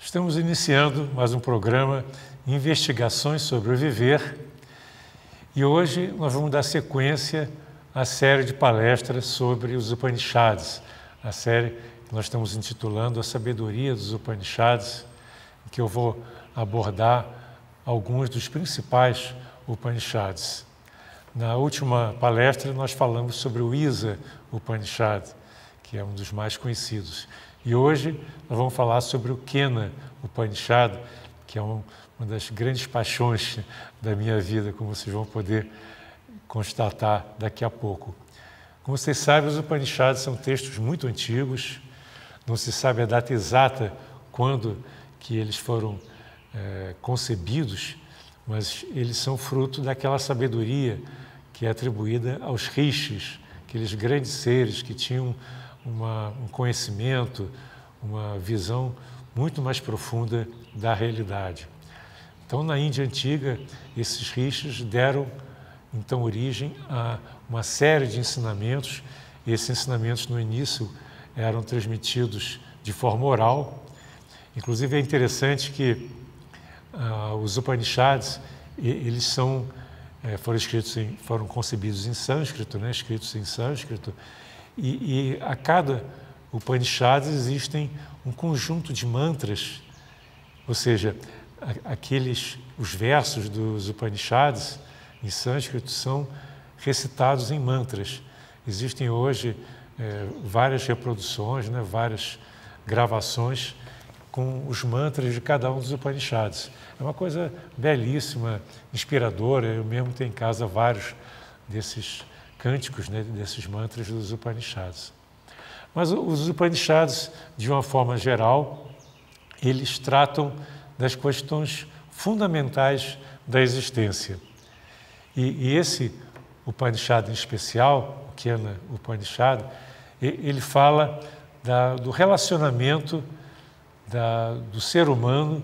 Estamos iniciando mais um programa Investigações sobre o Viver e hoje nós vamos dar sequência à série de palestras sobre os Upanishads, a série que nós estamos intitulando A Sabedoria dos Upanishads, em que eu vou abordar alguns dos principais Upanishads. Na última palestra nós falamos sobre o Isa Upanishad, que é um dos mais conhecidos. E hoje nós vamos falar sobre o Kena Upanishad, que é uma das grandes paixões da minha vida, como vocês vão poder constatar daqui a pouco. Como vocês sabem, os Upanishads são textos muito antigos, não se sabe a data exata quando que eles foram concebidos, mas eles são fruto daquela sabedoria que é atribuída aos rishis, aqueles grandes seres que tinham um conhecimento, uma visão muito mais profunda da realidade. Então, na Índia Antiga, esses rishis deram, então, origem a uma série de ensinamentos. Esses ensinamentos, no início, eram transmitidos de forma oral. Inclusive, é interessante que os Upanishads, eles foram concebidos em sânscrito, né, escritos em sânscrito, e a cada Upanishad existem um conjunto de mantras, ou seja, os versos dos Upanishads em sânscrito são recitados em mantras. Existem hoje várias reproduções, né, várias gravações com os mantras de cada um dos Upanishads. É uma coisa belíssima, inspiradora. Eu mesmo tenho em casa vários desses cânticos, né, desses mantras dos Upanishads. Mas os Upanishads, de uma forma geral, eles tratam das questões fundamentais da existência. E esse Upanishad em especial, o Kena Upanishad, ele fala do relacionamento do ser humano,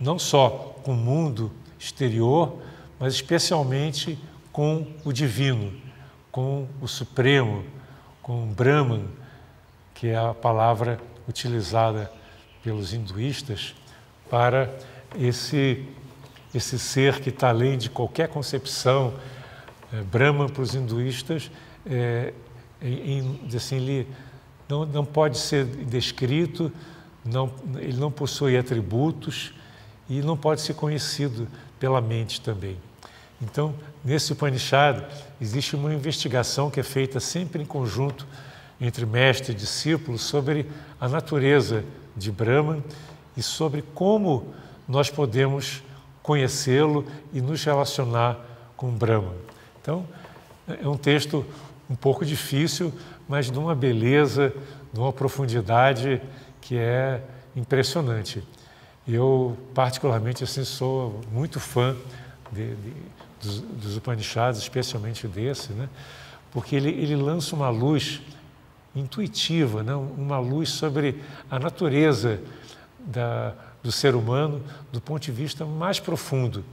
não só com o mundo exterior, mas especialmente com o divino, com o Supremo, com o Brahman, que é a palavra utilizada pelos hinduístas para esse ser que está além de qualquer concepção. Brahman, para os hinduístas, ele não pode ser descrito, ele não possui atributos e não pode ser conhecido pela mente também. Então, nesse Upanishad, existe uma investigação que é feita sempre em conjunto entre mestre e discípulo sobre a natureza de Brahman e sobre como nós podemos conhecê-lo e nos relacionar com Brahman. Então, é um texto um pouco difícil, mas de uma beleza, de uma profundidade que é impressionante. Eu, particularmente, assim, sou muito fã dos Upanishads, especialmente desse, né? Porque ele lança uma luz intuitiva, né? Uma luz sobre a natureza do ser humano do ponto de vista mais profundo.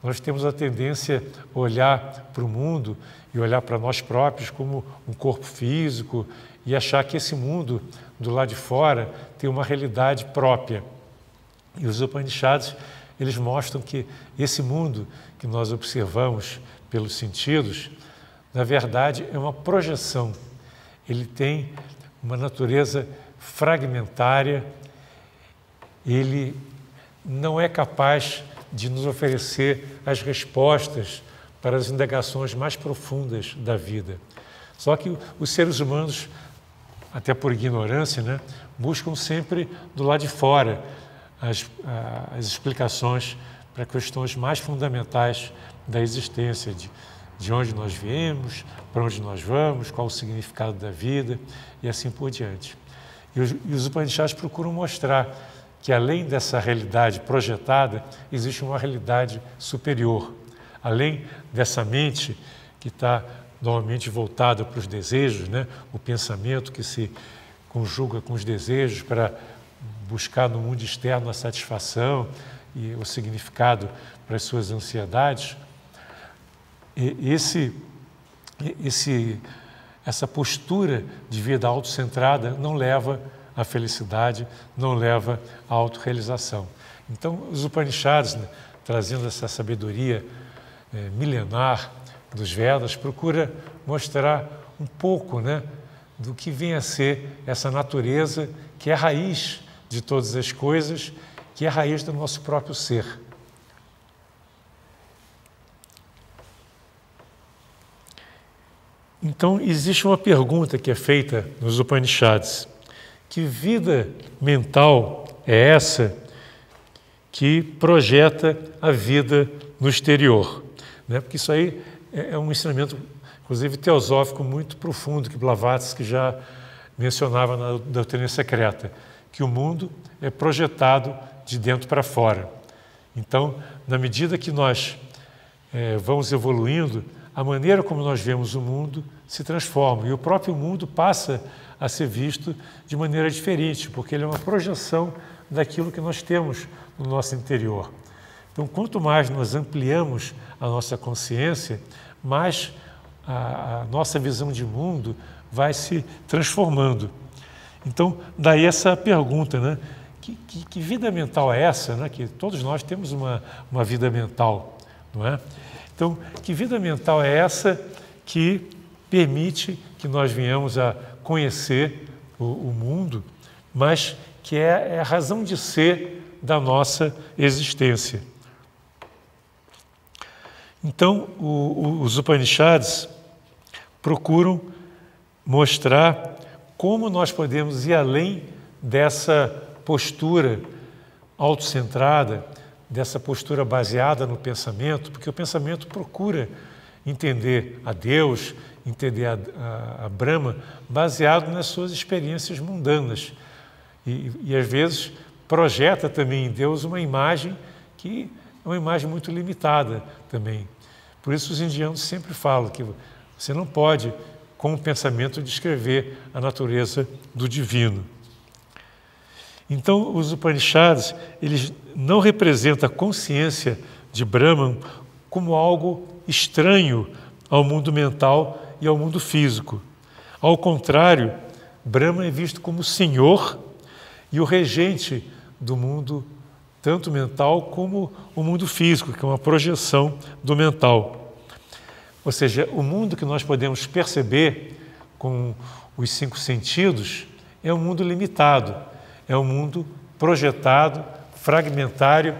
Nós temos a tendência a olhar para o mundo e olhar para nós próprios como um corpo físico e achar que esse mundo do lado de fora tem uma realidade própria. E os Upanishads, eles mostram que esse mundo que nós observamos pelos sentidos, na verdade, é uma projeção. Ele tem uma natureza fragmentária, ele não é capaz de nos oferecer as respostas para as indagações mais profundas da vida. Só que os seres humanos, até por ignorância, né, buscam sempre do lado de fora as explicações para questões mais fundamentais da existência, de onde nós viemos, para onde nós vamos, qual o significado da vida e assim por diante. E os Upanishads procuram mostrar que, além dessa realidade projetada, existe uma realidade superior. Além dessa mente que está normalmente voltada para os desejos, né? O pensamento que se conjuga com os desejos para buscar no mundo externo a satisfação e o significado para as suas ansiedades, essa postura de vida autocentrada não leva à felicidade, não leva à autorrealização. Então, os Upanishads, né, trazendo essa sabedoria milenar dos Vedas, procura mostrar um pouco, né, do que vem a ser essa natureza que é a raiz de todas as coisas, que é a raiz do nosso próprio ser. Então, existe uma pergunta que é feita nos Upanishads: que vida mental é essa que projeta a vida no exterior? Né? Porque isso aí é um ensinamento, inclusive teosófico, muito profundo, que Blavatsky já mencionava na Doutrina Secreta, que o mundo é projetado de dentro para fora. Então, na medida que nós vamos evoluindo, a maneira como nós vemos o mundo se transforma e o próprio mundo passa a ser visto de maneira diferente, porque ele é uma projeção daquilo que nós temos no nosso interior. Então, quanto mais nós ampliamos a nossa consciência, mais a nossa visão de mundo vai se transformando. Então, daí essa pergunta, né? Que vida mental é essa, né? Que todos nós temos uma vida mental, não é? Então, que vida mental é essa que permite que nós venhamos a conhecer o mundo, mas que é a razão de ser da nossa existência? Então, os Upanishads procuram mostrar como nós podemos ir além dessa postura autocentrada, dessa postura baseada no pensamento, porque o pensamento procura entender a Deus, entender a Brahma, baseado nas suas experiências mundanas. E às vezes projeta também em Deus uma imagem que é uma imagem muito limitada também. Por isso os indianos sempre falam que você não pode, com o pensamento, descrever a natureza do divino. Então, os Upanishads, eles não representam a consciência de Brahman como algo estranho ao mundo mental e ao mundo físico. Ao contrário, Brahman é visto como o senhor e o regente do mundo, tanto mental como o mundo físico, que é uma projeção do mental. Ou seja, o mundo que nós podemos perceber com os 5 sentidos é um mundo limitado, é um mundo projetado, fragmentário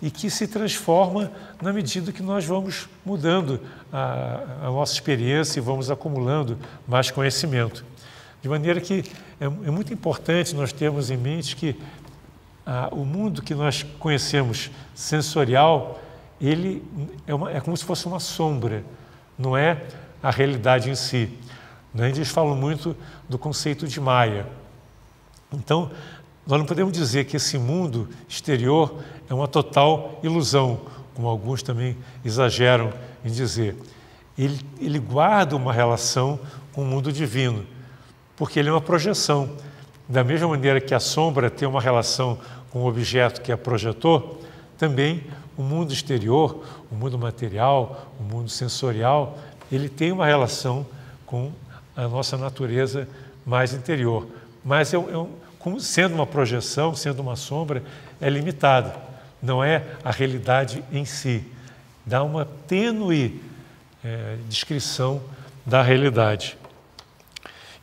e que se transforma na medida que nós vamos mudando a nossa experiência e vamos acumulando mais conhecimento. De maneira que é muito importante nós termos em mente que o mundo que nós conhecemos sensorial, ele é como se fosse uma sombra, não é a realidade em si. Eles falam muito do conceito de Maya. Então, nós não podemos dizer que esse mundo exterior é uma total ilusão, como alguns também exageram em dizer. Ele guarda uma relação com o mundo divino, porque ele é uma projeção. Da mesma maneira que a sombra tem uma relação com o objeto que a projetou, também o mundo exterior, o mundo material, o mundo sensorial, ele tem uma relação com a nossa natureza mais interior. Mas sendo uma projeção, sendo uma sombra, é limitado. Não é a realidade em si. Dá uma tênue descrição da realidade.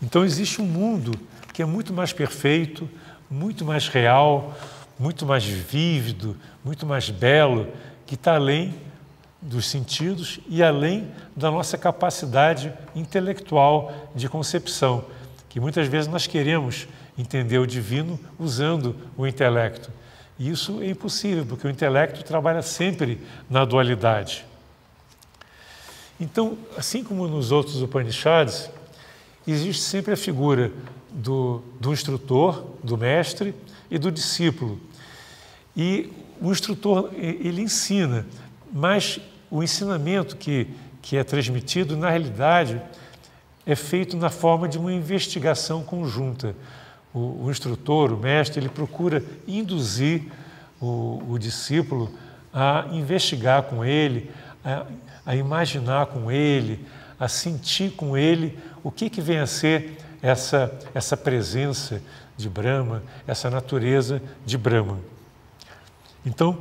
Então existe um mundo que é muito mais perfeito, muito mais real, muito mais vívido, muito mais belo, que está além dos sentidos e além da nossa capacidade intelectual de concepção, que muitas vezes nós queremos entender o divino usando o intelecto. E isso é impossível, porque o intelecto trabalha sempre na dualidade. Então, assim como nos outros Upanishads, existe sempre a figura do instrutor, do mestre e do discípulo. E o instrutor, ele ensina, mas o ensinamento que é transmitido, na realidade, é feito na forma de uma investigação conjunta. O instrutor, o mestre, ele procura induzir o discípulo a investigar com ele, a imaginar com ele, a sentir com ele o que vem a ser essa presença de Brahma, essa natureza de Brahma. Então,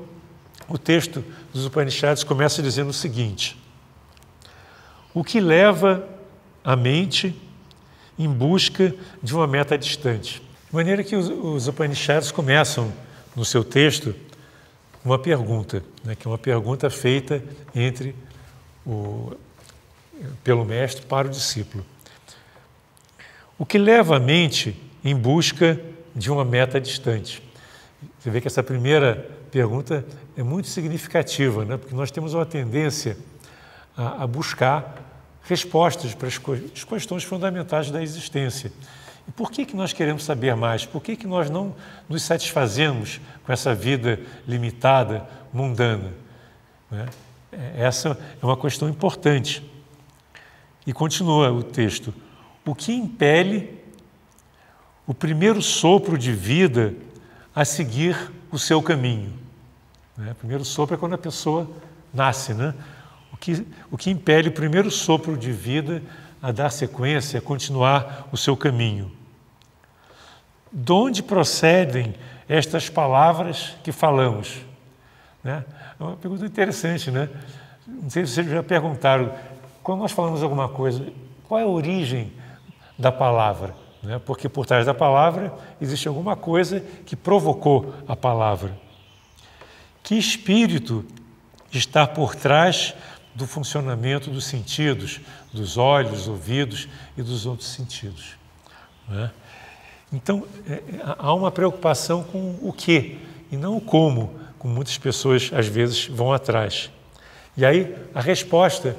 o texto dos Upanishads começa dizendo o seguinte: o que leva a mente em busca de uma meta distante. De maneira que os Upanishads começam no seu texto uma pergunta, né, que é uma pergunta feita pelo mestre para o discípulo. O que leva a mente em busca de uma meta distante? Você vê que essa primeira pergunta é muito significativa, né, porque nós temos uma tendência a buscar respostas para as questões fundamentais da existência. E por que nós queremos saber mais? Por que nós não nos satisfazemos com essa vida limitada, mundana? Né? Essa é uma questão importante. E continua o texto: o que impele o primeiro sopro de vida a seguir o seu caminho? O primeiro sopro é quando a pessoa nasce, né? O que impele o primeiro sopro de vida a dar sequência, a continuar o seu caminho? De onde procedem estas palavras que falamos? Né? É uma pergunta interessante, né? Não sei se vocês já perguntaram, quando nós falamos alguma coisa, qual é a origem da palavra? Né? Porque por trás da palavra existe alguma coisa que provocou a palavra. Que espírito está por trás do funcionamento dos sentidos, dos olhos, dos ouvidos e dos outros sentidos? Né? Então, há uma preocupação com o que e não o como muitas pessoas às vezes vão atrás. E aí a resposta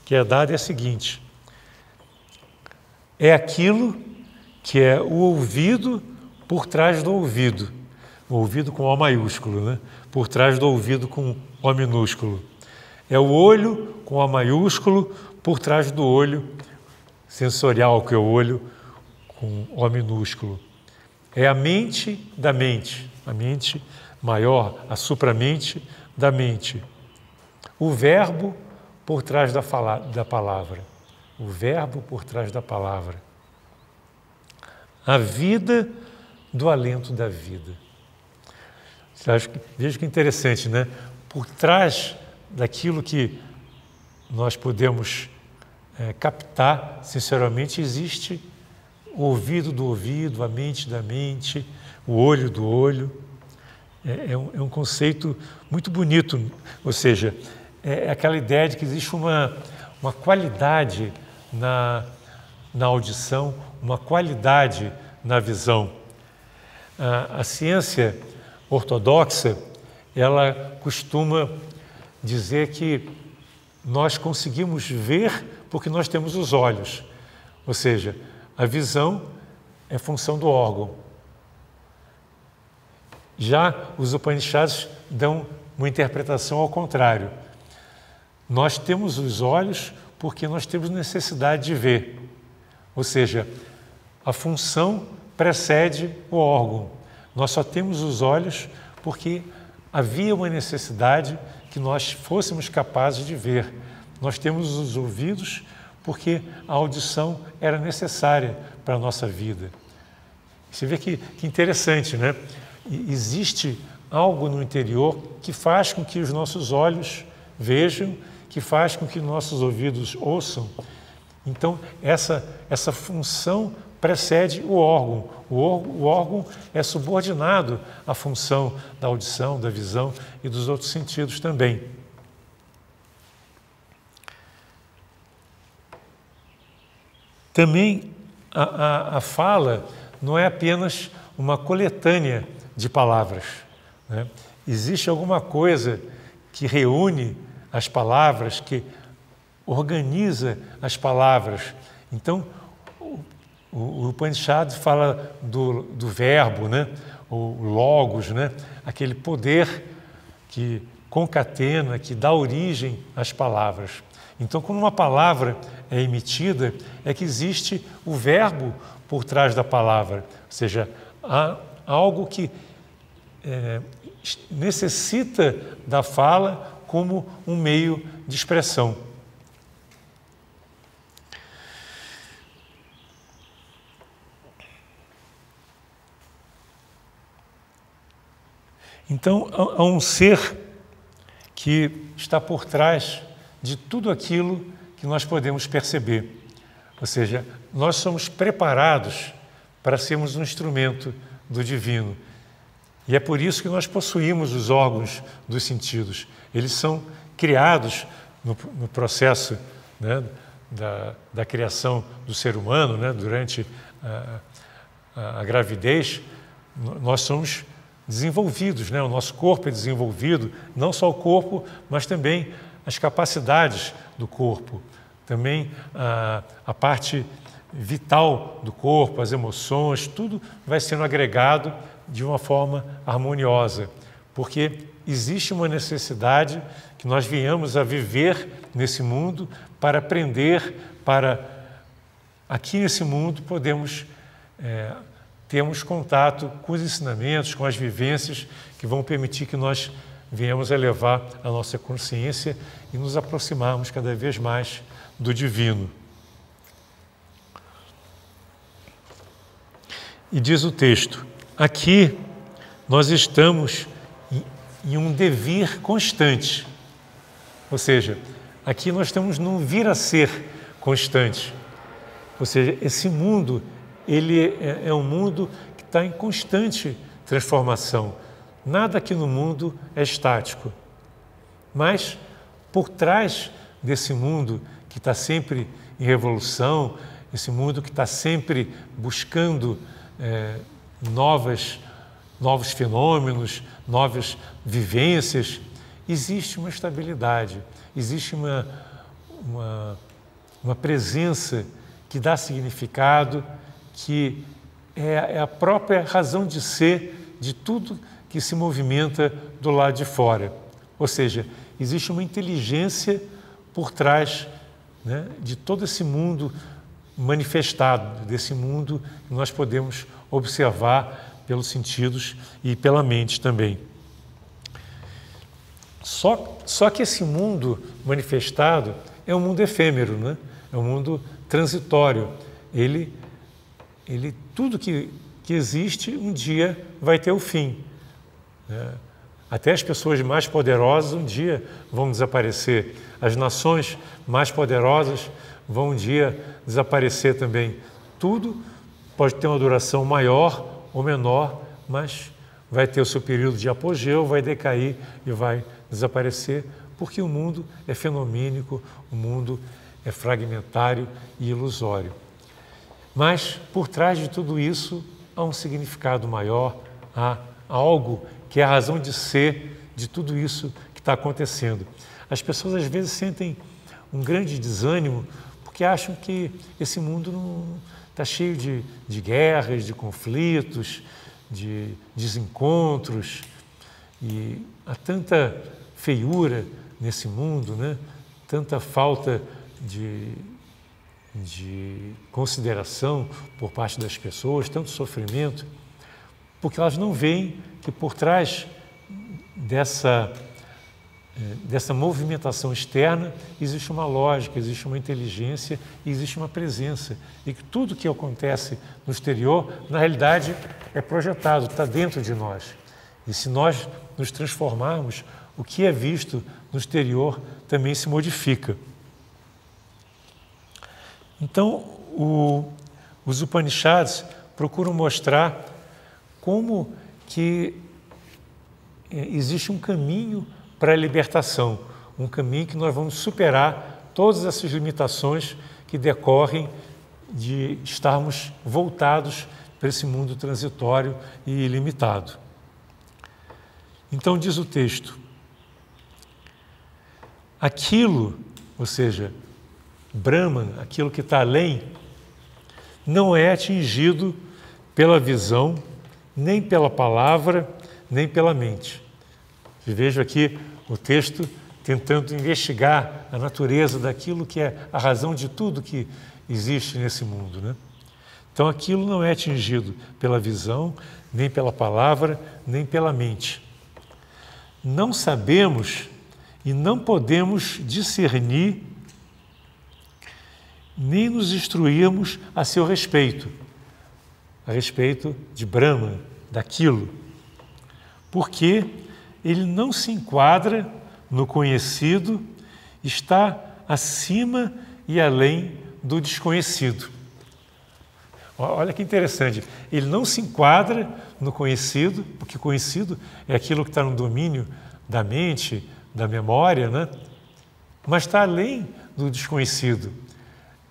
que é dada é a seguinte: é aquilo que é o ouvido por trás do ouvido, o ouvido com O maiúsculo, né? Por trás do ouvido com O minúsculo. É o olho com O maiúsculo por trás do olho sensorial, que é o olho com O minúsculo. É a mente da mente, a mente maior, a supramente da mente. O verbo por trás da palavra. O verbo por trás da palavra. A vida do alento da vida. Veja que interessante, né? Por trás daquilo que nós podemos captar, sinceramente, existe o ouvido do ouvido, a mente da mente, o olho do olho. É um conceito muito bonito, ou seja, é aquela ideia de que existe uma qualidade na audição, uma qualidade na visão. A ciência ortodoxa, ela costuma dizer que nós conseguimos ver porque nós temos os olhos, ou seja, a visão é função do órgão. Já os Upanishads dão uma interpretação ao contrário. Nós temos os olhos porque nós temos necessidade de ver. Ou seja, a função precede o órgão. Nós só temos os olhos porque havia uma necessidade que nós fôssemos capazes de ver. Nós temos os ouvidos porque a audição era necessária para a nossa vida. Você vê que interessante, né? Existe algo no interior que faz com que os nossos olhos vejam, que faz com que nossos ouvidos ouçam. Então, essa função precede o órgão. O órgão é subordinado à função da audição, da visão e dos outros sentidos também. Também a fala não é apenas uma coletânea de palavras, né? Existe alguma coisa que reúne as palavras, que organiza as palavras. Então, o Upanishad fala do verbo, né? O logos, né? Aquele poder que concatena, que dá origem às palavras. Então, quando uma palavra é emitida, é que existe o verbo por trás da palavra, ou seja, há algo que necessita da fala como um meio de expressão. Então, há um ser que está por trás de tudo aquilo que nós podemos perceber. Ou seja, nós somos preparados para sermos um instrumento do divino. E é por isso que nós possuímos os órgãos dos sentidos. Eles são criados no processo, né, da criação do ser humano, né, durante a gravidez. Nós somos desenvolvidos, né? O nosso corpo é desenvolvido, não só o corpo, mas também as capacidades do corpo, também a parte vital do corpo, as emoções, tudo vai sendo agregado de uma forma harmoniosa, porque existe uma necessidade que nós venhamos a viver nesse mundo para aprender, para aqui nesse mundo termos contato com os ensinamentos, com as vivências que vão permitir que nós venhamos a elevar a nossa consciência e nos aproximarmos cada vez mais do divino. E diz o texto, aqui nós estamos em um devir constante, ou seja, aqui nós estamos num vir a ser constante, ou seja, esse mundo ele é um mundo que está em constante transformação. Nada aqui no mundo é estático. Mas, por trás desse mundo que está sempre em revolução, esse mundo que está sempre buscando novos fenômenos, novas vivências, existe uma estabilidade, existe uma presença que dá significado, que é a própria razão de ser de tudo que se movimenta do lado de fora. Ou seja, existe uma inteligência por trás, né, de todo esse mundo manifestado, desse mundo que nós podemos observar pelos sentidos e pela mente também. Só que esse mundo manifestado é um mundo efêmero, né? É um mundo transitório. Tudo que existe, um dia vai ter o fim. Até as pessoas mais poderosas um dia vão desaparecer. As nações mais poderosas vão um dia desaparecer também. Tudo pode ter uma duração maior ou menor, mas vai ter o seu período de apogeu, vai decair e vai desaparecer, porque o mundo é fenomênico, o mundo é fragmentário e ilusório. Mas, por trás de tudo isso, há um significado maior, há algo que é a razão de ser de tudo isso que está acontecendo. As pessoas, às vezes, sentem um grande desânimo porque acham que esse mundo não está cheio de guerras, de conflitos, de desencontros, e há tanta feiura nesse mundo, né? Tanta falta de consideração por parte das pessoas, tanto sofrimento, porque elas não veem que por trás dessa movimentação externa existe uma lógica, existe uma inteligência e existe uma presença, e que tudo que acontece no exterior, na realidade, é projetado, está dentro de nós. E se nós nos transformarmos, o que é visto no exterior também se modifica. Então, os Upanishads procuram mostrar como que existe um caminho para a libertação, um caminho que nós vamos superar todas essas limitações que decorrem de estarmos voltados para esse mundo transitório e ilimitado. Então, diz o texto, aquilo, ou seja, Brahman, aquilo que está além, não é atingido pela visão, nem pela palavra, nem pela mente. Eu vejo aqui o texto tentando investigar a natureza daquilo que é a razão de tudo que existe nesse mundo, né? Então, aquilo não é atingido pela visão, nem pela palavra, nem pela mente. Não sabemos e não podemos discernir nem nos instruirmos a seu respeito, a respeito de Brahman, daquilo, porque ele não se enquadra no conhecido, está acima e além do desconhecido. Olha que interessante, ele não se enquadra no conhecido, porque conhecido é aquilo que está no domínio da mente, da memória, né? Mas está além do desconhecido.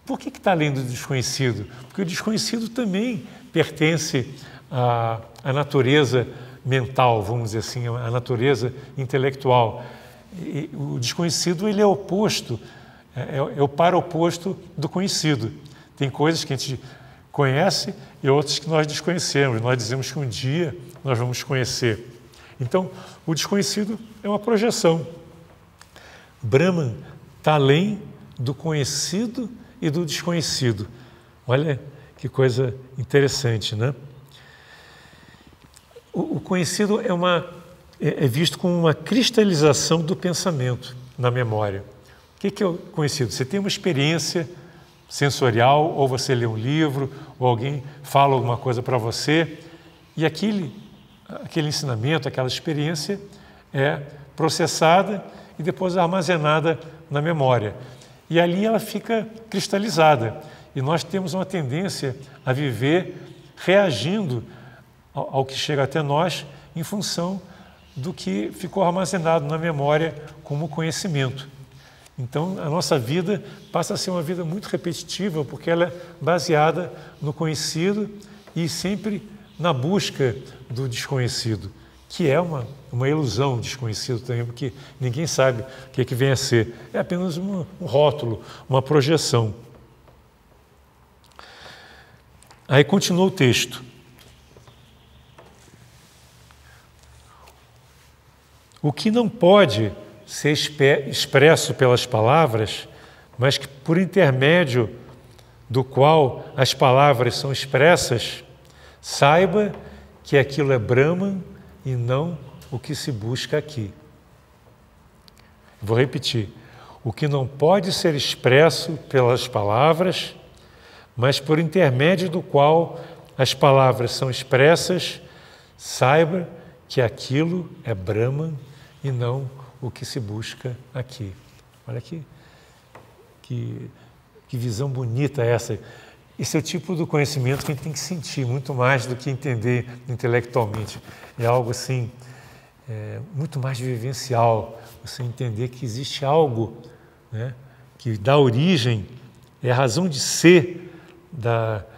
Por que está além do desconhecido? Porque o desconhecido também pertence à natureza mental, vamos dizer assim, à natureza intelectual. E o desconhecido ele é oposto, é o para-oposto do conhecido. Tem coisas que a gente conhece e outras que nós desconhecemos. Nós dizemos que um dia nós vamos conhecer. Então, o desconhecido é uma projeção. Brahman está além do conhecido e do desconhecido. Olha que coisa interessante, né? O conhecido é visto como uma cristalização do pensamento na memória. O que é o conhecido? Você tem uma experiência sensorial, ou você lê um livro, ou alguém fala alguma coisa para você, e aquele ensinamento, aquela experiência é processada e depois armazenada na memória. E ali ela fica cristalizada. E nós temos uma tendência a viver reagindo ao que chega até nós em função do que ficou armazenado na memória como conhecimento. Então, a nossa vida passa a ser uma vida muito repetitiva, porque ela é baseada no conhecido e sempre na busca do desconhecido, que é uma ilusão desconhecido também, porque ninguém sabe o que vem a ser. É apenas um rótulo, uma projeção. Aí continua o texto. O que não pode ser expresso pelas palavras, mas que por intermédio do qual as palavras são expressas, saiba que aquilo é Brahman e não o que se busca aqui. Vou repetir. O que não pode ser expresso pelas palavras, mas por intermédio do qual as palavras são expressas, saiba que aquilo é Brahman e não o que se busca aqui. Olha que visão bonita essa. Esse é o tipo do conhecimento que a gente tem que sentir, muito mais do que entender intelectualmente. É algo assim, muito mais vivencial, você entender que existe algo, né, que dá origem, é a razão de ser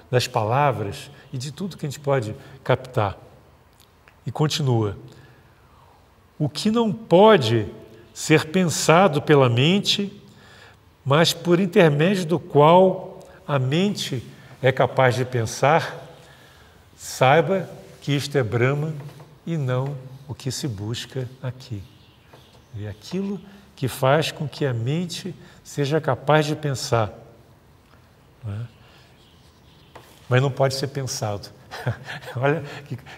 das palavras e de tudo que a gente pode captar. E continua. O que não pode ser pensado pela mente, mas por intermédio do qual a mente é capaz de pensar, saiba que isto é Brahman e não o que se busca aqui. É aquilo que faz com que a mente seja capaz de pensar, né? Mas não pode ser pensado. Olha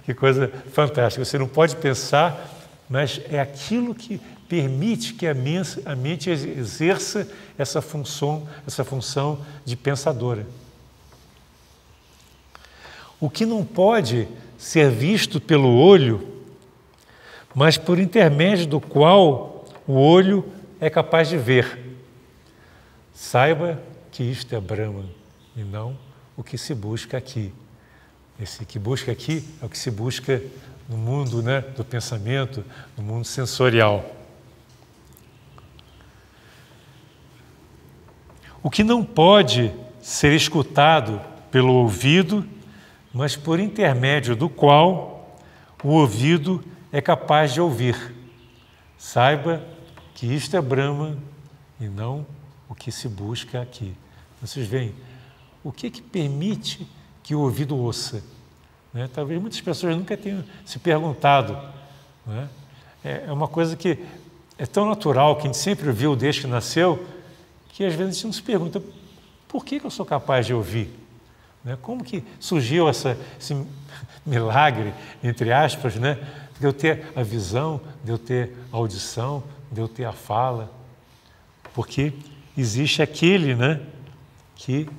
que coisa fantástica. Você não pode pensar, mas é aquilo que permite que a mente exerça essa função de pensadora. O que não pode ser visto pelo olho, mas por intermédio do qual o olho é capaz de ver. Saiba que isto é Brahman e não o que se busca aqui. Esse que busca aqui é o que se busca no mundo, né, do pensamento, no mundo sensorial. O que não pode ser escutado pelo ouvido, mas por intermédio do qual o ouvido é capaz de ouvir. Saiba que isto é Brahman e não o que se busca aqui. Vocês veem, o que permite que o ouvido ouça? Né? Talvez muitas pessoas nunca tenham se perguntado. Né? É uma coisa que é tão natural, que a gente sempre viu desde que nasceu, que às vezes a gente não se pergunta por que eu sou capaz de ouvir? Né? Como que surgiu esse milagre, entre aspas, né? De eu ter a visão, de eu ter a audição, de eu ter a fala? Porque existe aquele, né, que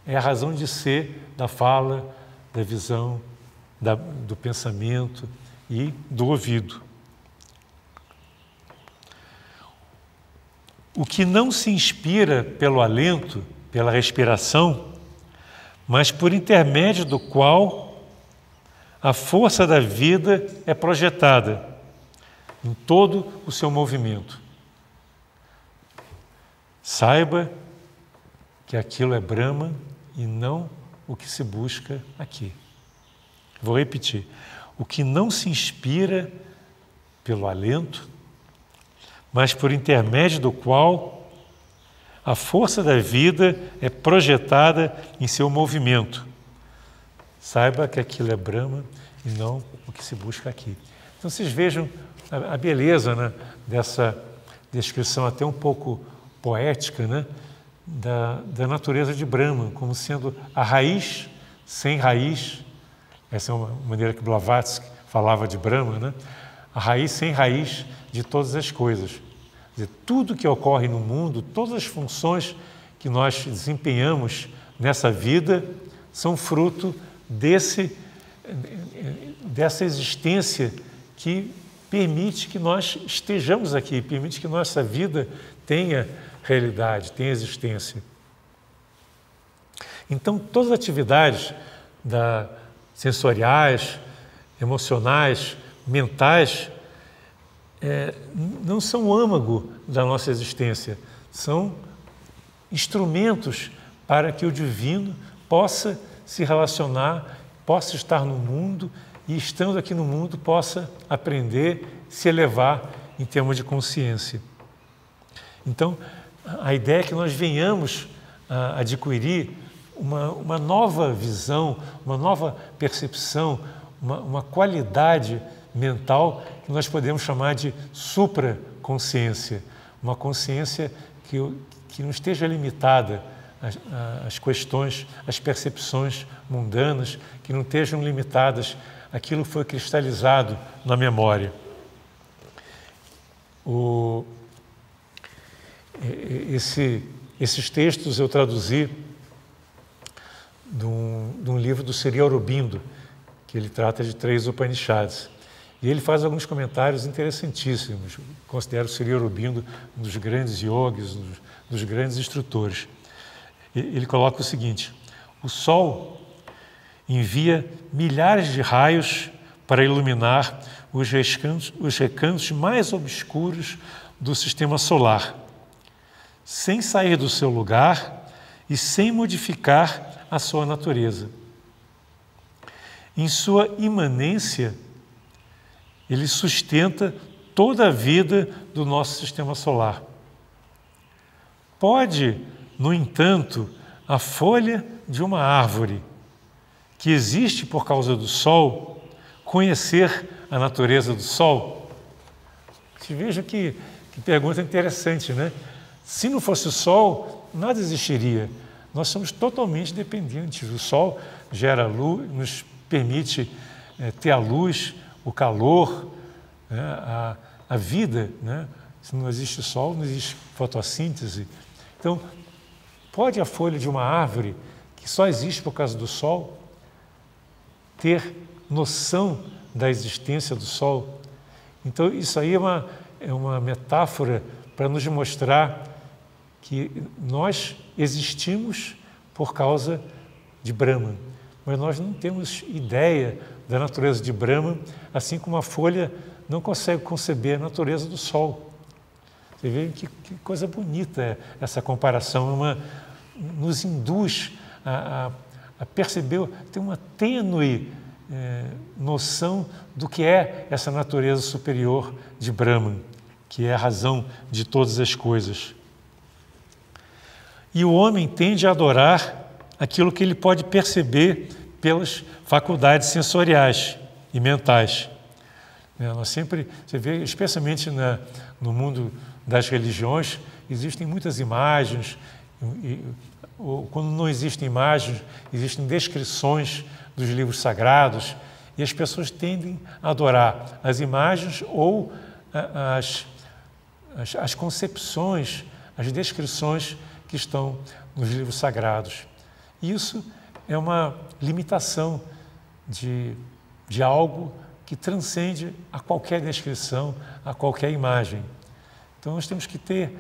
é a razão de ser da fala, da visão, do pensamento e do ouvido. o que não se inspira pelo alento, pela respiração, mas por intermédio do qual a força da vida é projetada em todo o seu movimento. Saiba que aquilo é Brahman e não o que se busca aqui. Vou repetir. O que não se inspira pelo alento, mas por intermédio do qual a força da vida é projetada em seu movimento. Saiba que aquilo é Brahma e não o que se busca aqui. Então vocês vejam a beleza, né, dessa descrição até um pouco poética, né, da natureza de Brahma, como sendo a raiz sem raiz. Essa é uma maneira que Blavatsky falava de Brahma, né? A raiz sem raiz de todas as coisas. Quer dizer, tudo que ocorre no mundo, todas as funções que nós desempenhamos nessa vida são fruto dessa existência que permite que nós estejamos aqui, permite que nossa vida tenha realidade, tenha existência. Então, todas as atividades sensoriais, emocionais, mentais, não são âmago da nossa existência, são instrumentos para que o divino possa se relacionar, possa estar no mundo e, estando aqui no mundo, possa aprender, se elevar em termos de consciência. Então, a ideia é que nós venhamos a adquirir uma nova visão, uma nova percepção, uma qualidade mental que nós podemos chamar de supraconsciência, uma consciência que não esteja limitada às questões, às percepções mundanas, que não estejam limitadas àquilo que foi cristalizado na memória. Esses textos eu traduzi de um livro do Sri Aurobindo, que ele trata de 3 Upanishads. E ele faz alguns comentários interessantíssimos. Considero o Sri Aurobindo um dos grandes yogis, um dos grandes instrutores. Ele coloca o seguinte: o Sol envia milhares de raios para iluminar os recantos mais obscuros do sistema solar, sem sair do seu lugar e sem modificar a sua natureza. Em sua imanência, ele sustenta toda a vida do nosso sistema solar. Pode, no entanto, a folha de uma árvore, que existe por causa do Sol, conhecer a natureza do Sol? Vocês vejam que pergunta interessante, né? Se não fosse o Sol, nada existiria. Nós somos totalmente dependentes. O Sol gera luz, nos permite ter a luz, o calor, né? A vida, né? Se não existe Sol, não existe fotossíntese. Então, pode a folha de uma árvore, que só existe por causa do Sol, ter noção da existência do Sol? Então, isso aí é uma metáfora para nos mostrar que nós existimos por causa de Brahman, mas nós não temos ideia da natureza de Brahman, assim como a folha não consegue conceber a natureza do Sol. Você vê que coisa bonita essa comparação, nos induz a perceber, ter uma tênue noção do que é essa natureza superior de Brahman, que é a razão de todas as coisas. E o homem tende a adorar aquilo que ele pode perceber pelas faculdades sensoriais e mentais. Nós sempre, você vê, especialmente no mundo das religiões, existem muitas imagens, ou quando não existem imagens, existem descrições dos livros sagrados, e as pessoas tendem a adorar as imagens ou as concepções, as descrições que estão nos livros sagrados. Isso é uma limitação de algo que transcende a qualquer descrição, a qualquer imagem. Então nós temos que ter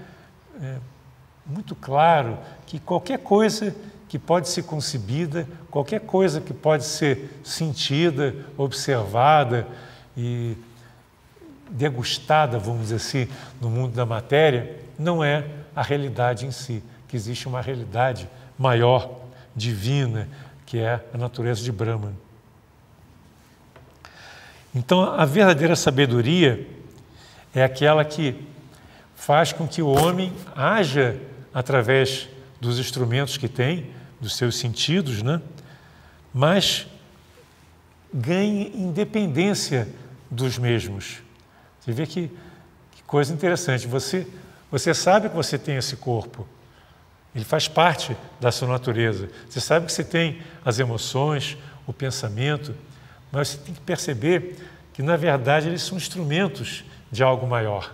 muito claro que qualquer coisa que pode ser concebida, qualquer coisa que pode ser sentida, observada e degustada, vamos dizer assim, no mundo da matéria, não é a realidade em si, que existe uma realidade maior, divina, que é a natureza de Brahman. Então, a verdadeira sabedoria é aquela que faz com que o homem haja através dos instrumentos que tem, dos seus sentidos, né? Mas ganhe independência dos mesmos. Você vê que coisa interessante. Você sabe que você tem esse corpo. Ele faz parte da sua natureza. Você sabe que você tem as emoções, o pensamento, mas você tem que perceber que, na verdade, eles são instrumentos de algo maior.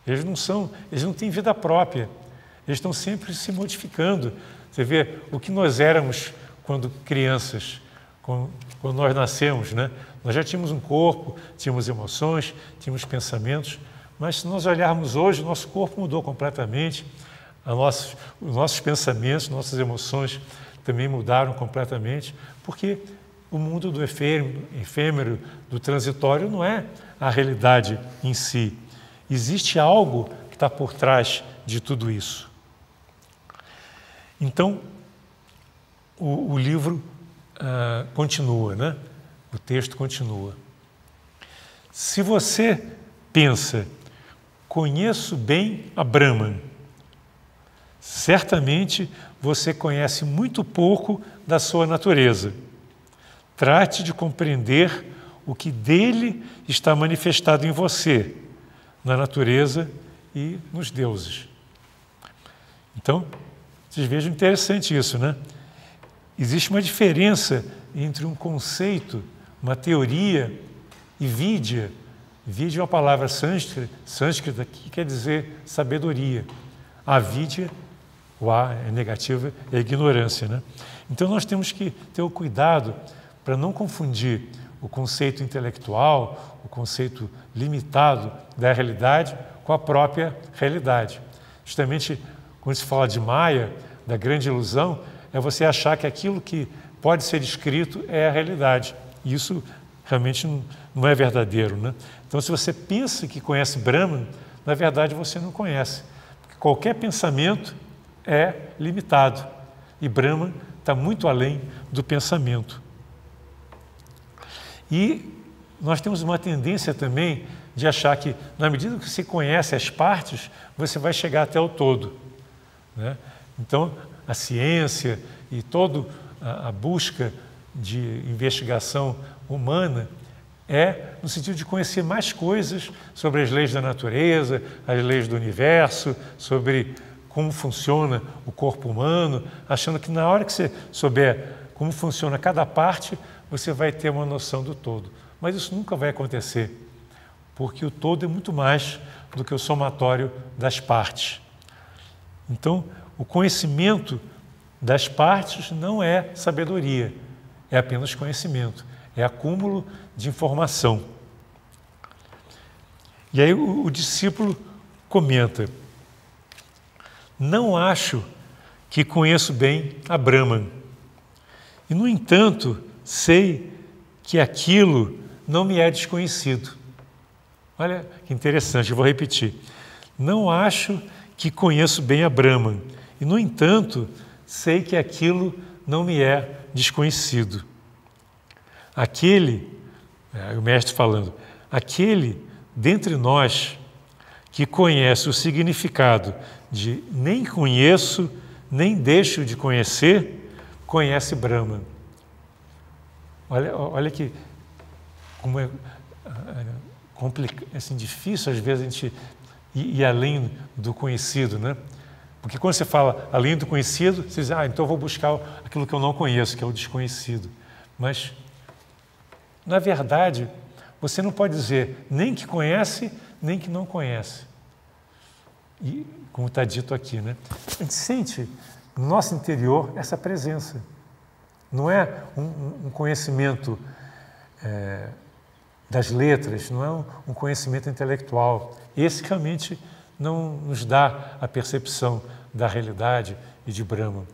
Eles não têm vida própria. Eles estão sempre se modificando. Você vê o que nós éramos quando crianças, quando nós nascemos, né? Nós já tínhamos um corpo, tínhamos emoções, tínhamos pensamentos, mas se nós olharmos hoje, o nosso corpo mudou completamente, os nossos pensamentos, nossas emoções também mudaram completamente, porque o mundo do efêmero, do transitório, não é a realidade em si. Existe algo que está por trás de tudo isso. Então, o livro continua, né? O texto continua. Se você pensa, conheço bem a Brahman, certamente você conhece muito pouco da sua natureza. Trate de compreender o que dele está manifestado em você, na natureza e nos deuses. Então, vocês vejam interessante isso, né? Existe uma diferença entre um conceito, uma teoria e vidya. Vidya é uma palavra sânscrita que quer dizer sabedoria. A vidya, o A é negativa, é a ignorância, né? Então nós temos que ter o cuidado para não confundir o conceito intelectual, o conceito limitado da realidade com a própria realidade. Justamente quando se fala de Maya, da grande ilusão, é você achar que aquilo que pode ser descrito é a realidade. E isso realmente não é verdadeiro, né? Então, se você pensa que conhece Brahman, na verdade você não conhece. Porque qualquer pensamento é limitado. E Brahman está muito além do pensamento. E nós temos uma tendência também de achar que, na medida que você conhece as partes, você vai chegar até o todo, né? Então, a ciência e toda a busca de investigação humana é no sentido de conhecer mais coisas sobre as leis da natureza, as leis do universo, sobre como funciona o corpo humano, achando que na hora que você souber como funciona cada parte, você vai ter uma noção do todo. Mas isso nunca vai acontecer, porque o todo é muito mais do que o somatório das partes. Então, o conhecimento das partes não é sabedoria, é apenas conhecimento, é acúmulo de informação. E aí o discípulo comenta: não acho que conheço bem a Brahman, e no entanto sei que aquilo não me é desconhecido. Olha que interessante, eu vou repetir. Não acho que conheço bem a Brahman, e no entanto sei que aquilo não me é desconhecido. Aquele, o mestre falando, aquele dentre nós que conhece o significado de nem conheço, nem deixo de conhecer, conhece Brahman. Olha que como é assim, difícil às vezes a gente ir além do conhecido, né? Porque quando você fala além do conhecido, você diz, então eu vou buscar aquilo que eu não conheço, que é o desconhecido. Mas, na verdade, você não pode dizer nem que conhece, nem que não conhece. E, como está dito aqui, né? A gente sente no nosso interior essa presença. Não é um conhecimento das letras, não é um conhecimento intelectual. Esse realmente não nos dá a percepção da realidade e de Brahman.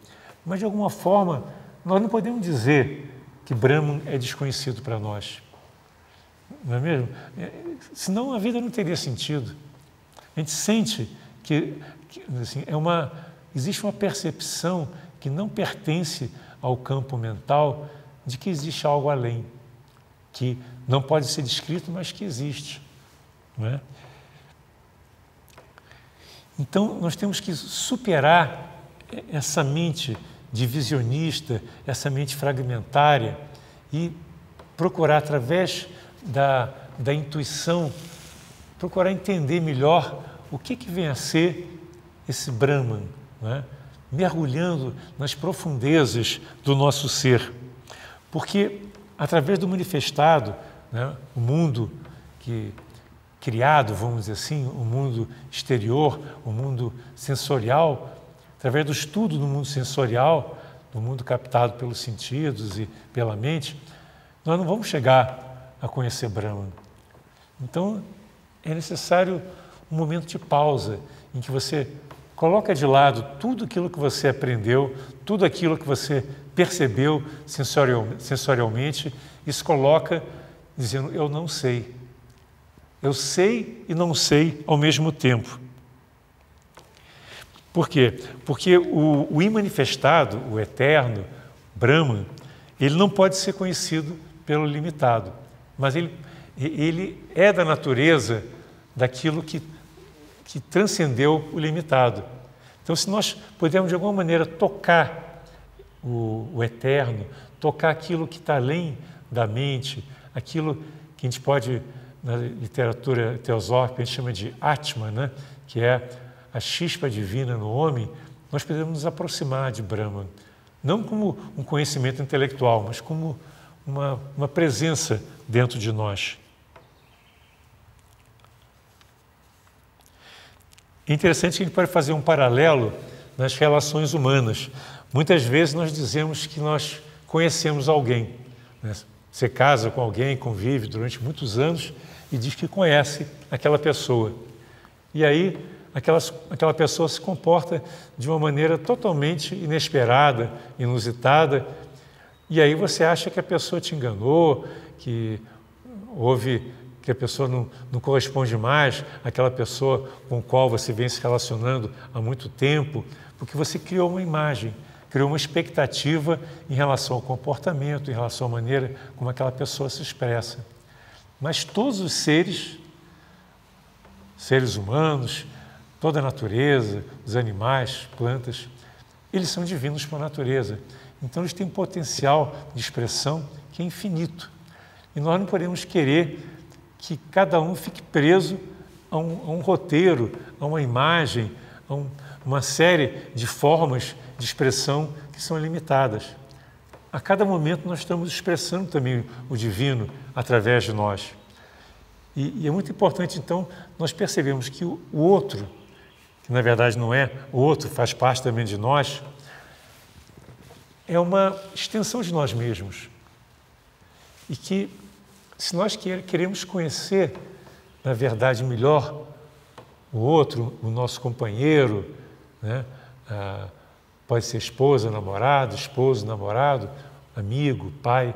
Mas, de alguma forma, nós não podemos dizer que Brahman é desconhecido para nós. Não é mesmo? Senão a vida não teria sentido. A gente sente que assim, existe uma percepção que não pertence ao campo mental de que existe algo além, que não pode ser descrito, mas que existe. Não é? Então, nós temos que superar essa mente divisionista, essa mente fragmentária e procurar, através da intuição, procurar entender melhor o que vem a ser esse Brahman, não é? Mergulhando nas profundezas do nosso ser. Porque, através do manifestado, né, o mundo criado, vamos dizer assim, o mundo exterior, o mundo sensorial, através do estudo do mundo sensorial, do mundo captado pelos sentidos e pela mente, nós não vamos chegar a conhecer Brahman. Então, é necessário um momento de pausa, em que você coloca de lado tudo aquilo que você aprendeu, tudo aquilo que você percebeu sensorialmente, e se coloca dizendo, eu não sei. Eu sei e não sei ao mesmo tempo. Por quê? Porque o imanifestado, o eterno, Brahman, ele não pode ser conhecido pelo limitado, mas ele é da natureza daquilo que transcendeu o limitado. Então, se nós pudermos, de alguma maneira, tocar o eterno, tocar aquilo que está além da mente, aquilo que a gente pode, na literatura teosófica, a gente chama de Atma, né? Que é a chispa divina no homem, nós podemos nos aproximar de Brahman, não como um conhecimento intelectual, mas como uma presença dentro de nós. É interessante que a gente pode fazer um paralelo nas relações humanas. Muitas vezes nós dizemos que nós conhecemos alguém, né? Você casa com alguém, convive durante muitos anos e diz que conhece aquela pessoa. E aí aquela pessoa se comporta de uma maneira totalmente inesperada, inusitada, e aí você acha que a pessoa te enganou, que a pessoa não corresponde mais àquela pessoa com a qual você vem se relacionando há muito tempo, porque você criou uma imagem, criou uma expectativa em relação ao comportamento, em relação à maneira como aquela pessoa se expressa. Mas todos os seres humanos, toda a natureza, os animais, plantas, eles são divinos por natureza. Então eles têm um potencial de expressão que é infinito. E nós não podemos querer que cada um fique preso a um roteiro, a uma imagem, a uma série de formas de expressão que são limitadas. A cada momento nós estamos expressando também o divino através de nós. E é muito importante, então, nós percebemos que o outro, que na verdade não é o outro, faz parte também de nós, é uma extensão de nós mesmos. E que, se nós queremos conhecer, na verdade, melhor o outro, o nosso companheiro, né? Pode ser esposa, namorado, esposo, namorado, amigo, pai,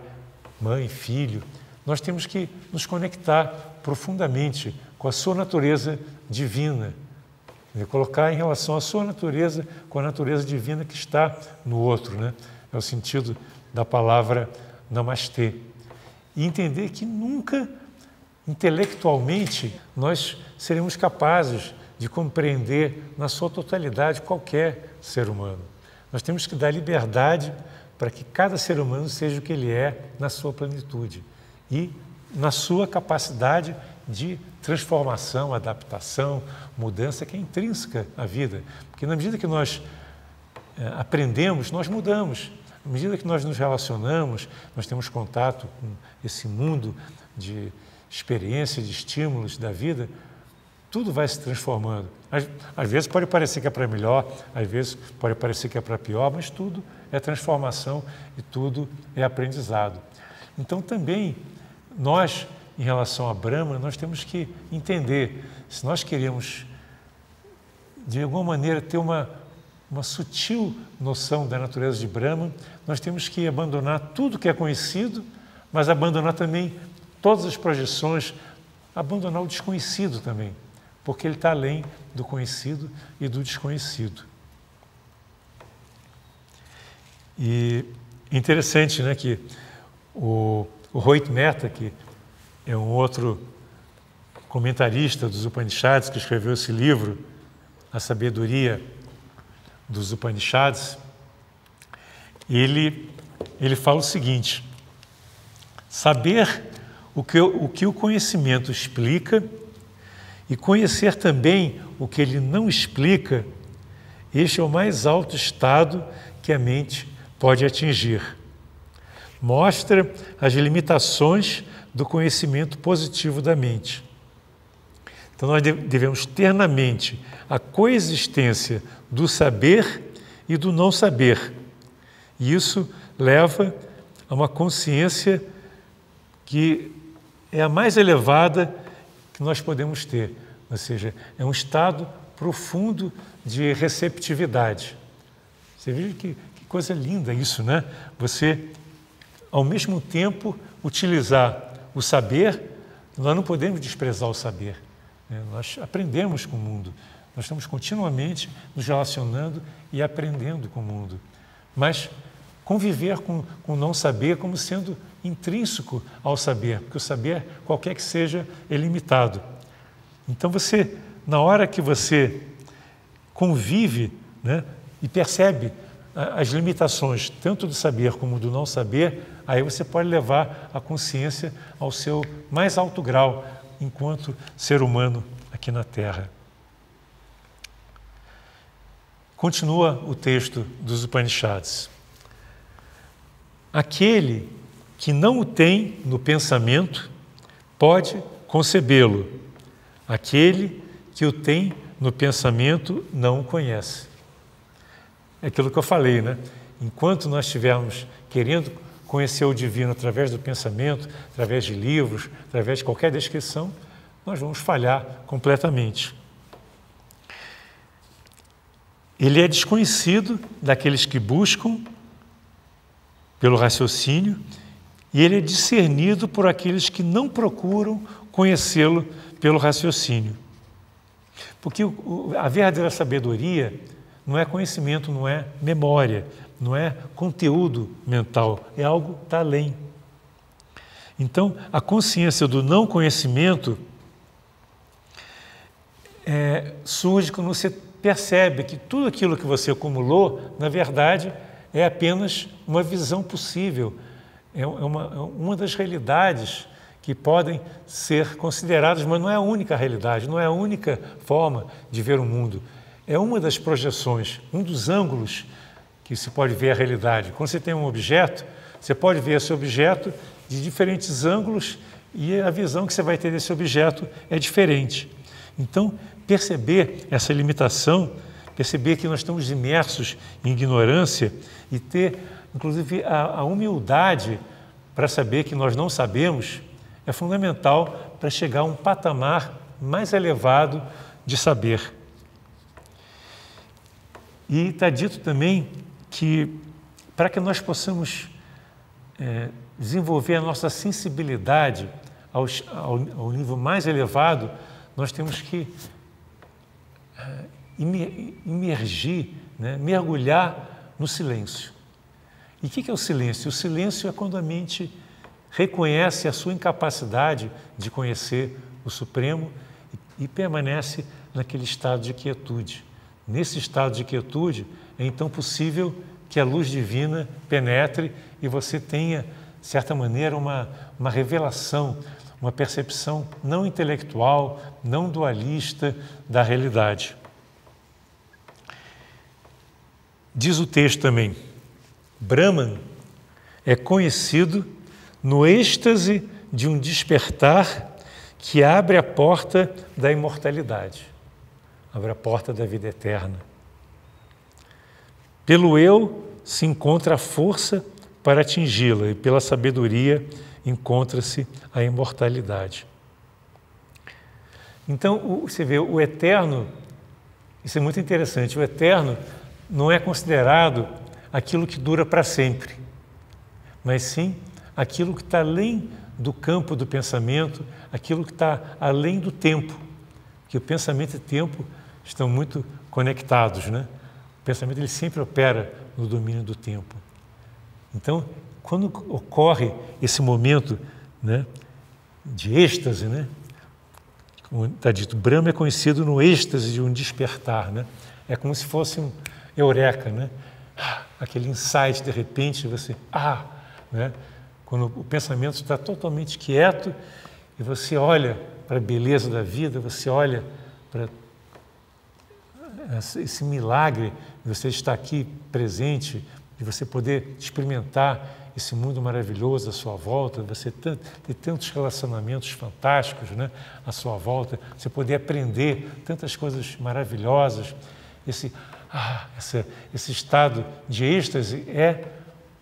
mãe, filho. Nós temos que nos conectar profundamente com a sua natureza divina, colocar em relação à sua natureza com a natureza divina que está no outro, né? É o sentido da palavra namastê. E entender que nunca, intelectualmente, nós seremos capazes de compreender na sua totalidade qualquer ser humano. Nós temos que dar liberdade para que cada ser humano seja o que ele é na sua plenitude e na sua capacidade de transformação, adaptação, mudança que é intrínseca à vida. Porque na medida que nós aprendemos, nós mudamos. À medida que nós nos relacionamos, nós temos contato com esse mundo de experiências, de estímulos da vida, tudo vai se transformando. Às vezes pode parecer que é para melhor, às vezes pode parecer que é para pior, mas tudo é transformação e tudo é aprendizado. Então também nós, em relação a Brahma, nós temos que entender, se nós queremos de alguma maneira, ter uma sutil noção da natureza de Brahman, nós temos que abandonar tudo que é conhecido, mas abandonar também todas as projeções, abandonar o desconhecido também, porque ele está além do conhecido e do desconhecido. E interessante, né, que o Rohit Mehta, que é um outro comentarista dos Upanishads, que escreveu esse livro, A Sabedoria dos Upanishads, ele fala o seguinte: saber o que o conhecimento explica e conhecer também o que ele não explica, este é o mais alto estado que a mente pode atingir. Mostra as limitações do conhecimento positivo da mente. Então nós devemos ter na mente a coexistência do saber e do não saber. E isso leva a uma consciência que é a mais elevada que nós podemos ter, ou seja, é um estado profundo de receptividade. Você veja que coisa linda isso, né? Você, ao mesmo tempo, utilizar o saber, nós não podemos desprezar o saber. Nós aprendemos com o mundo, nós estamos continuamente nos relacionando e aprendendo com o mundo. Mas conviver com o não saber como sendo intrínseco ao saber, porque o saber, qualquer que seja, é limitado. Então você, na hora que você convive, né, e percebe as limitações tanto do saber como do não saber, aí você pode levar a consciência ao seu mais alto grau enquanto ser humano aqui na Terra. Continua o texto dos Upanishads. Aquele que não o tem no pensamento pode concebê-lo. Aquele que o tem no pensamento não o conhece. É aquilo que eu falei, né? Enquanto nós estivermos querendo conhecer o divino através do pensamento, através de livros, através de qualquer descrição, nós vamos falhar completamente. Ele é desconhecido daqueles que buscam pelo raciocínio e ele é discernido por aqueles que não procuram conhecê-lo pelo raciocínio. Porque a verdadeira sabedoria não é conhecimento, não é memória, não é conteúdo mental, é algo que está além. Então, a consciência do não conhecimento surge quando você percebe que tudo aquilo que você acumulou, na verdade, é apenas uma visão possível, é uma das realidades que podem ser consideradas, mas não é a única realidade, não é a única forma de ver o mundo. É uma das projeções, um dos ângulos que se pode ver a realidade. Quando você tem um objeto, você pode ver esse objeto de diferentes ângulos e a visão que você vai ter desse objeto é diferente. Então, perceber essa limitação, perceber que nós estamos imersos em ignorância e ter, inclusive, a humildade para saber que nós não sabemos, é fundamental para chegar a um patamar mais elevado de saber. E está dito também que, para que nós possamos desenvolver a nossa sensibilidade ao nível mais elevado, nós temos que imergir, né, mergulhar no silêncio. E o que é o silêncio? O silêncio é quando a mente reconhece a sua incapacidade de conhecer o Supremo e permanece naquele estado de quietude. Nesse estado de quietude, é então possível que a luz divina penetre e você tenha, de certa maneira, uma revelação, uma percepção não intelectual, não dualista da realidade. Diz o texto também, Brahman é conhecido no êxtase de um despertar que abre a porta da imortalidade, abre a porta da vida eterna. Pelo eu se encontra a força para atingi-la e pela sabedoria encontra-se a imortalidade. Então, você vê, o eterno Isso é muito interessante. O eterno não é considerado aquilo que dura para sempre, mas sim aquilo que está além do campo do pensamento, aquilo que está além do tempo, que o pensamento e o tempo estão muito conectados, né? O pensamento ele sempre opera no domínio do tempo. Então, quando ocorre esse momento, né, de êxtase, né? Como está dito, Brahma é conhecido no êxtase de um despertar, né? É como se fosse um eureka, né? Aquele insight, de repente, você... né? Quando o pensamento está totalmente quieto e você olha para a beleza da vida, você olha para esse milagre de você estar aqui presente, de você poder experimentar esse mundo maravilhoso à sua volta, você ter tantos relacionamentos fantásticos, né, à sua volta, você poder aprender tantas coisas maravilhosas. Esse estado de êxtase é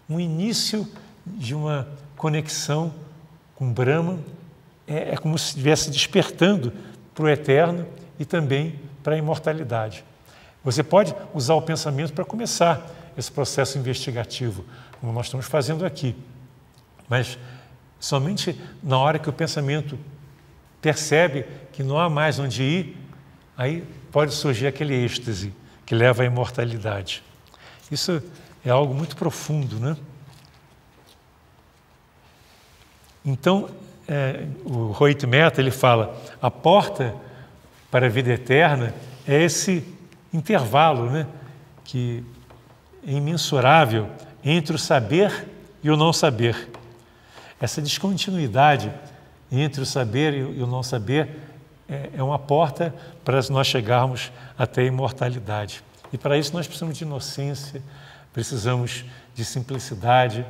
um início de uma conexão com Brahma, é como se estivesse despertando para o eterno e também para a imortalidade. Você pode usar o pensamento para começar esse processo investigativo, como nós estamos fazendo aqui. Mas somente na hora que o pensamento percebe que não há mais onde ir, aí pode surgir aquele êxtase que leva à imortalidade. Isso é algo muito profundo, né? Então, o Rohit Mehta, ele fala, a porta para a vida eterna é esse intervalo, né, que é imensurável entre o saber e o não saber. Essa descontinuidade entre o saber e o não saber é uma porta para nós chegarmos até a imortalidade. E para isso nós precisamos de inocência, precisamos de simplicidade.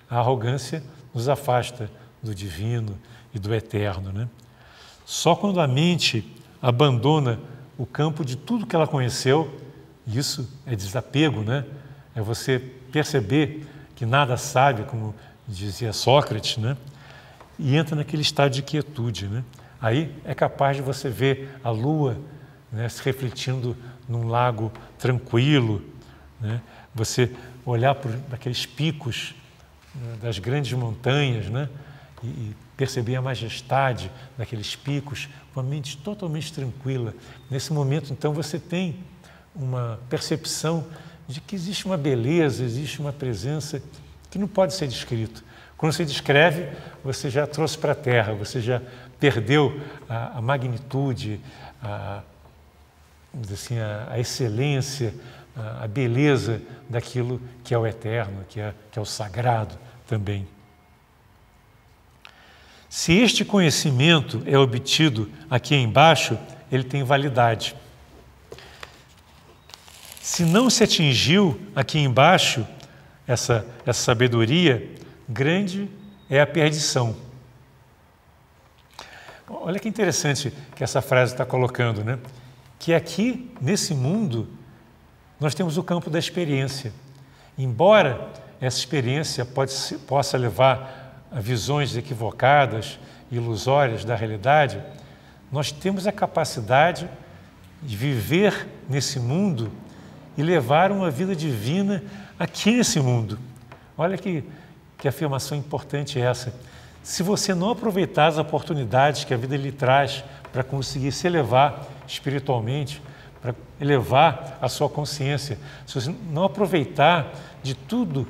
A arrogância nos afasta do divino e do eterno, né? Só quando a mente abandona o campo de tudo que ela conheceu, isso é desapego, né? É você perceber que nada sabe, como dizia Sócrates, né? E entra naquele estado de quietude, né? Aí é capaz de você ver a lua, né, se refletindo num lago tranquilo, né? Você olhar por aqueles picos, né, das grandes montanhas, né? E perceber a majestade daqueles picos, com a mente totalmente tranquila. Nesse momento, então, você tem uma percepção de que existe uma beleza, existe uma presença que não pode ser descrito. Quando você descreve, você já trouxe para a Terra, você já perdeu a magnitude, a excelência, a beleza daquilo que é o eterno, que é o sagrado também. Se este conhecimento é obtido aqui embaixo, ele tem validade. Se não se atingiu aqui embaixo essa sabedoria, grande é a perdição. Olha que interessante que essa frase está colocando, né? Que aqui, nesse mundo, nós temos o campo da experiência. Embora essa experiência possa levar a visões equivocadas, ilusórias da realidade, nós temos a capacidade de viver nesse mundo e levar uma vida divina aqui nesse mundo. Olha que afirmação importante é essa. Se você não aproveitar as oportunidades que a vida lhe traz para conseguir se elevar espiritualmente, para elevar a sua consciência, se você não aproveitar de tudo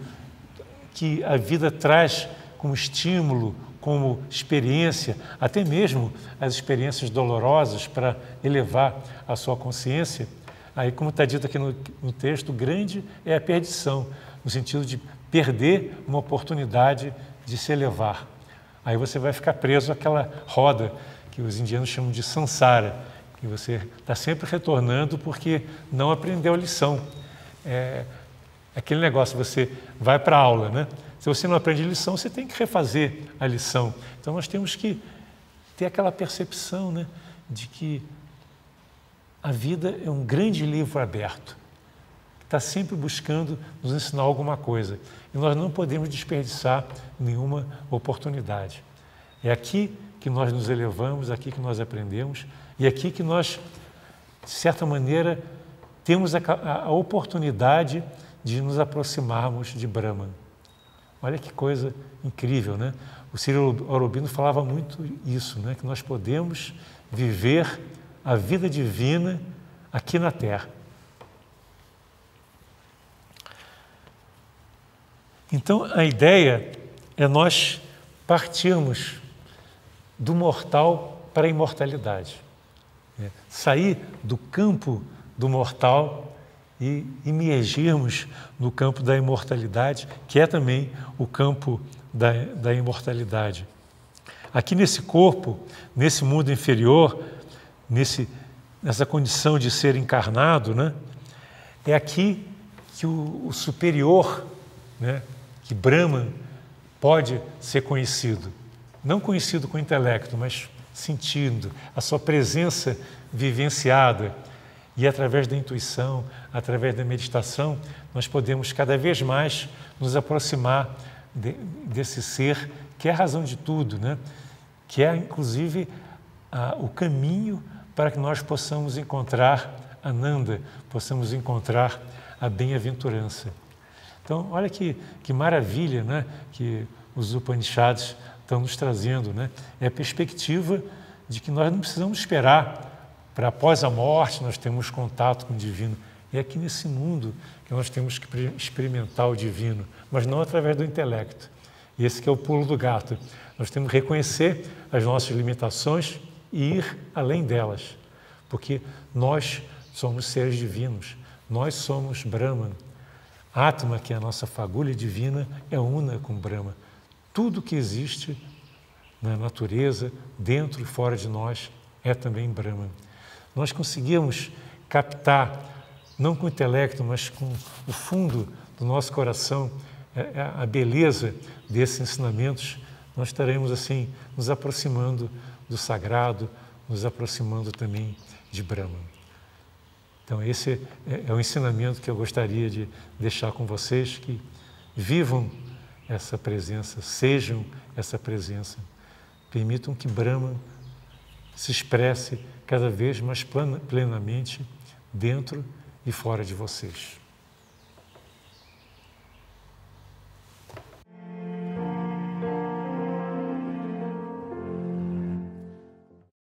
que a vida traz como estímulo, como experiência, até mesmo as experiências dolorosas para elevar a sua consciência, aí, como está dito aqui no texto, grande é a perdição, no sentido de perder uma oportunidade de se elevar. Aí você vai ficar preso àquela roda que os indianos chamam de samsara, que você está sempre retornando porque não aprendeu a lição. É aquele negócio, você vai para a aula, né? Se você não aprende a lição, você tem que refazer a lição. Então, nós temos que ter aquela percepção, né, de que a vida é um grande livro aberto, que está sempre buscando nos ensinar alguma coisa. E nós não podemos desperdiçar nenhuma oportunidade. É aqui que nós nos elevamos, aqui que nós aprendemos, e aqui que nós, de certa maneira, temos a oportunidade de nos aproximarmos de Brahman. Olha que coisa incrível, né? O Sri Aurobindo falava muito isso, né? Que nós podemos viver a vida divina aqui na Terra. Então, a ideia é nós partirmos do mortal para a imortalidade. Sair do campo do mortal e imergirmos no campo da imortalidade, que é também o campo da imortalidade. Aqui nesse corpo, nesse mundo inferior, nessa condição de ser encarnado, né, é aqui que o superior, né, que Brahman pode ser conhecido. Não conhecido com o intelecto, mas sentindo a sua presença vivenciada. E através da intuição, através da meditação, nós podemos cada vez mais nos aproximar desse ser que é a razão de tudo, né? Que é, inclusive, o caminho para que nós possamos encontrar Ananda, possamos encontrar a bem-aventurança. Então, olha que maravilha, né, que os Upanishads estão nos trazendo, né? É a perspectiva de que nós não precisamos esperar para após a morte nós termos contato com o divino. É aqui nesse mundo que nós temos que experimentar o divino, mas não através do intelecto. E esse que é o pulo do gato. Nós temos que reconhecer as nossas limitações e ir além delas, porque nós somos seres divinos, nós somos Brahman. Atma, que é a nossa fagulha divina, é una com Brahma. Tudo que existe na natureza, dentro e fora de nós, é também Brahman. Nós conseguimos captar, não com o intelecto, mas com o fundo do nosso coração, a beleza desses ensinamentos, nós estaremos assim nos aproximando do sagrado, nos aproximando também de Brahman. Então esse é o ensinamento que eu gostaria de deixar com vocês, que vivam essa presença, sejam essa presença, permitam que Brahman se expresse cada vez mais plenamente dentro e fora de vocês.